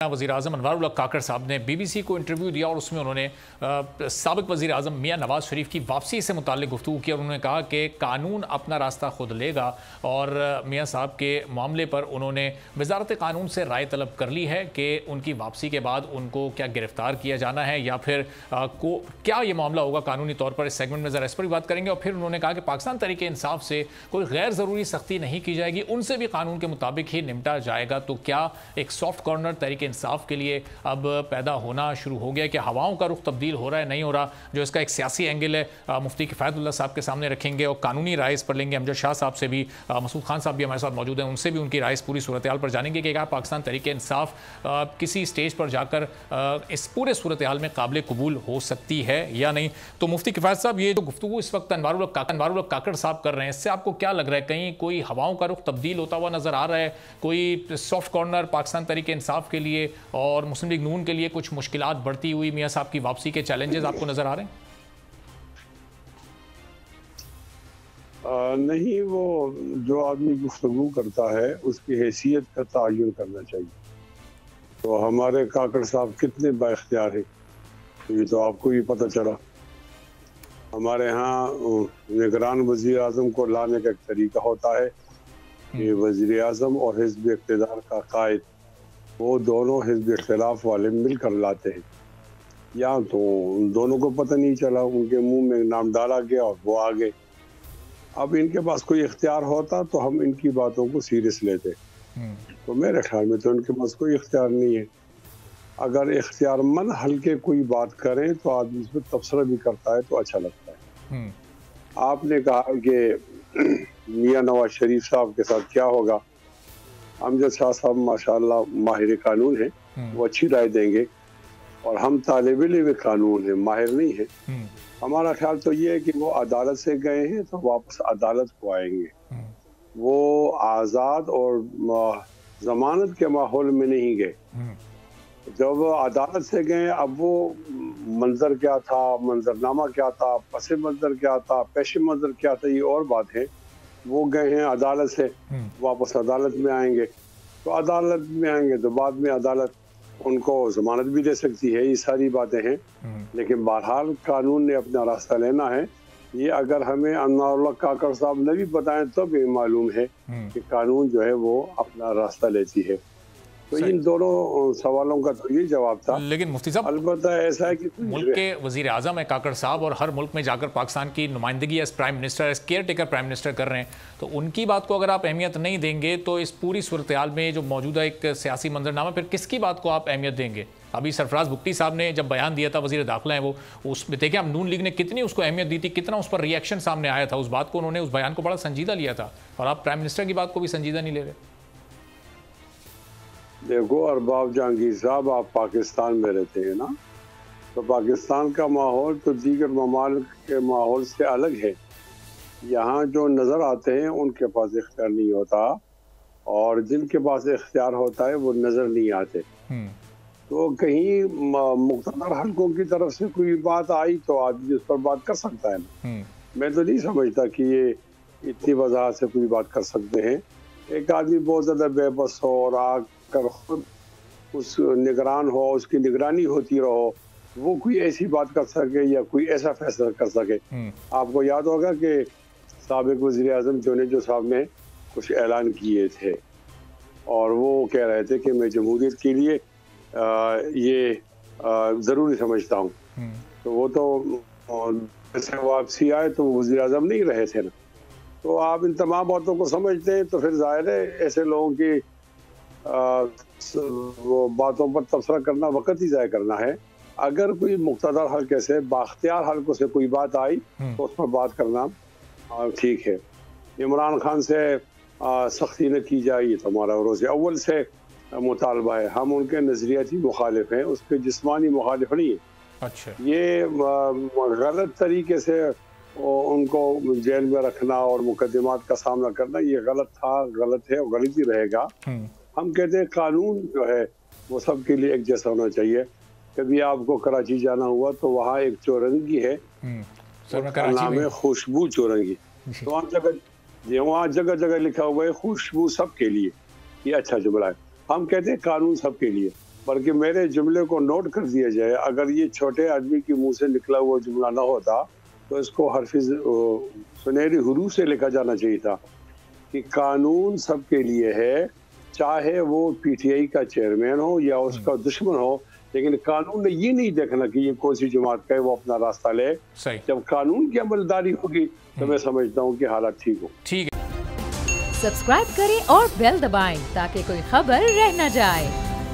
वज़ीर-ए-आज़म अनवर उल हक काकड़ साहब ने BBC को इंटरव्यू दिया और उसमें उन्होंने साबिक़ वज़ीर-ए-आज़म मियां नवाज़ शरीफ की वापसी से मुताल्लिक़ गुफ्तगू की और उन्होंने कहा कि कानून अपना रास्ता खुद लेगा। और मियां साहब के मामले पर उन्होंने वज़ारत कानून से राय तलब कर ली है कि उनकी वापसी के बाद उनको क्या गिरफ़्तार किया जाना है या फिर क्या ये मामला होगा कानूनी तौर पर। इस सेगमेंट में ज़रा इस पर भी बात करेंगे। और फिर उन्होंने कहा कि पाकिस्तान तहरीक इंसाफ से कोई गैर ज़रूरी सख्ती नहीं की जाएगी, उनसे भी कानून के मुताबिक ही निपटा जाएगा। तो क्या एक सॉफ्ट कॉर्नर तहरीक इंसाफ के लिए अब पैदा होना शुरू हो गया कि हवाओं का रुख तब्दील हो रहा है, नहीं हो रहा? जो इसका एक सियासी एंगल है मुफ्ती किफ़ायतुल्लाह साहब के सामने रखेंगे और कानूनी राय इस पर लेंगे। अमजद शाह साहब से भी, मसूद खान साहब भी हमारे साथ मौजूद हैं, उनसे भी उनकी राय इस पूरी सूरत हाल पर जानेंगे कि क्या पाकिस्तान तहरीक इंसाफ किसी स्टेज पर जाकर इस पूरे सूरत हाल में काबिल कबूल हो सकती है या नहीं। तो मुफ्ती किफ़ायत साहब, ये जो गुफ्तगू इस वक्त अनवर उल हक काकड़ साहब कर रहे हैं, इससे आपको क्या लग रहा है? कहीं कोई हवाओं का रुख तब्दील होता हुआ नजर आ रहा है? कोई सॉफ्ट कॉर्नर पाकिस्तान तहरीक इंसाफ के लिए और मुस्लिम लीग नून के लिए कुछ मुश्किलात बढ़ती हुई मियां साहब की वापसी के चैलेंजेस आपको नजर आ रहे हैं? नहीं, वो जो आदमी गुफ्तगू करता है उसकी हैसियत का तयन करना चाहिए। तो हमारे काकड़ साहब कितने बाइख्तियार हैं ये तो आपको भी पता चला। हमारे यहाँ निगरान वज़ीर आज़म को लाने का एक तरीका होता है कि वज़ीर आज़म और हिज़्ब इक़्तिदार का कायद वो दोनों हिज़्ब इख्तिलाफ वाले मिलकर लाते हैं। या तो उन दोनों को पता नहीं चला, उनके मुंह में नाम डाला गया और वो आ गए। अब इनके पास कोई इख्तियार होता तो हम इनकी बातों को सीरियस लेते। तो मेरे ख्याल में तो इनके पास कोई इख्तियार नहीं है। अगर इख्तियार मन हल्के कोई बात करें तो आदमी इसमें तबसरा भी करता है तो अच्छा लगता है। आपने कहा कि मियां नवाज शरीफ साहब के साथ क्या होगा। अमजद शाह साहब माशाअल्लाह माहिर कानून है, वो अच्छी राय देंगे और हम तालिब-इल्म कानून है, माहिर नहीं है। हमारा ख्याल तो ये है कि वो अदालत से गए हैं तो वापस अदालत को आएंगे। वो आज़ाद और जमानत के माहौल में नहीं गए। जब अदालत से गए, अब वो मंजर क्या था, मंजरनामा क्या था, पस मंजर क्या था, पेश मंजर क्या था, ये और बात है। वो गए हैं अदालत से, वापस अदालत में आएंगे। तो अदालत में आएंगे तो बाद में अदालत उनको जमानत भी दे सकती है। ये सारी बातें हैं, लेकिन बहरहाल कानून ने अपना रास्ता लेना है। ये अगर हमें अनवर उल हक काकड़ साहब ने भी बताएं तो भी मालूम है कि कानून जो है वो अपना रास्ता लेती है। तो इन दोनों सवालों का तो ये जवाब था। लेकिन मुफ्ती साहब, अलबत्ता ऐसा है कि मुल्क के वजीर आज़म है काकड़ साहब और हर मुल्क में जाकर पाकिस्तान की नुमाइंदगी as prime minister, as caretaker prime minister कर रहे हैं। तो उनकी बात को अगर आप अहमियत नहीं देंगे तो इस पूरी सूरत हाल में जो मौजूदा एक सियासी मंजरनामा, फिर किसकी बात को आप अहमियत देंगे? अभी सरफराज भुट्टी साहब ने जब बयान दिया था, वजीर दाखिला है वो, उसमें देखिए हम नून लीग ने कितनी उसको अहमियत दी थी, कितना उस पर रिएक्शन सामने आया था। उस बात को उन्होंने, उस बयान को बड़ा संजीदा लिया था और आप प्राइम मिनिस्टर की बात को भी संजीदा नहीं ले रहे। देखो अरबाब जहांगीर साहब, आप पाकिस्तान में रहते हैं ना, तो पाकिस्तान का माहौल तो दीगर ममालिक के माहौल से अलग है। यहाँ जो नज़र आते हैं उनके पास इख्तियार नहीं होता और जिनके पास इख्तियार होता है वो नज़र नहीं आते। तो कहीं मुख्तदर हलकों की तरफ से कोई बात आई तो आदमी उस पर बात कर सकता है ना। मैं तो नहीं समझता कि ये इतनी वजाहत से कोई बात कर सकते हैं। एक आदमी बहुत ज़्यादा बेबस हो और आकर खुद उस निगरान हो, उसकी निगरानी होती रहो, वो कोई ऐसी बात कर सके या कोई ऐसा फैसला कर सके। आपको याद होगा कि साबिक़ वज़ीर आज़म जुनेजो साहब ने कुछ ऐलान किए थे और वो कह रहे थे कि मैं जमहूरियत के लिए ये ज़रूरी समझता हूँ। तो वो तो जैसे वापसी आए तो वज़ीर आज़म नहीं रहे थे ना। तो आप इन तमाम बातों को समझते हैं तो फिर जाहिर है ऐसे लोगों की वो बातों पर तबसरा करना वक्त ही ज़ाया करना है। अगर कोई मुख्तदर हल्के से, बाख्तियार हल्कों से कोई बात आई तो उस पर बात करना ठीक है। इमरान खान से सख्ती न की जाए, ये तो हमारा रोज़ अव्वल से मुतालबा है। हम उनके नज़रियाती मुखालिफ हैं, उसके जिस्मानी मुखालिफ नहीं है। अच्छा, ये गलत तरीके से उनको जेल में रखना और मुकदमात का सामना करना, ये गलत था, गलत है और गलत ही रहेगा। हम कहते हैं कानून जो है वो सबके लिए एक जैसा होना चाहिए। कभी आपको कराची जाना हुआ तो वहाँ एक चौरंगी है, नाम है खुशबू चौरंगी। तो वहाँ जगह जगह लिखा हुआ है खुशबू सबके लिए। ये अच्छा जुमला है। हम कहते हैं कानून सबके लिए। بلکہ میرے جملے کو نوٹ کر دیا جائے. اگر یہ چھوٹے آدمی کے منہ سے نکلا ہوا جملہ نہ ہوتا تو اس کو حرف سنہری حروف سے لکھا جانا چاہیے تھا کہ قانون سب کے لیے ہے, چاہے وہ پی ٹی آئی کا چیئرمین ہو یا اس کا دشمن ہو, لیکن قانون نے یہ نہیں دیکھنا کہ یہ کون سی جماعت کا ہے, وہ اپنا راستہ لے. جب قانون کی عملداری ہوگی تو میں سمجھتا ہوں کہ حالات ٹھیک ہو. ٹھیک ہے. سبسکرائب کریں اور بیل دبائیں تاکہ کوئی خبر رہ نہ جائے.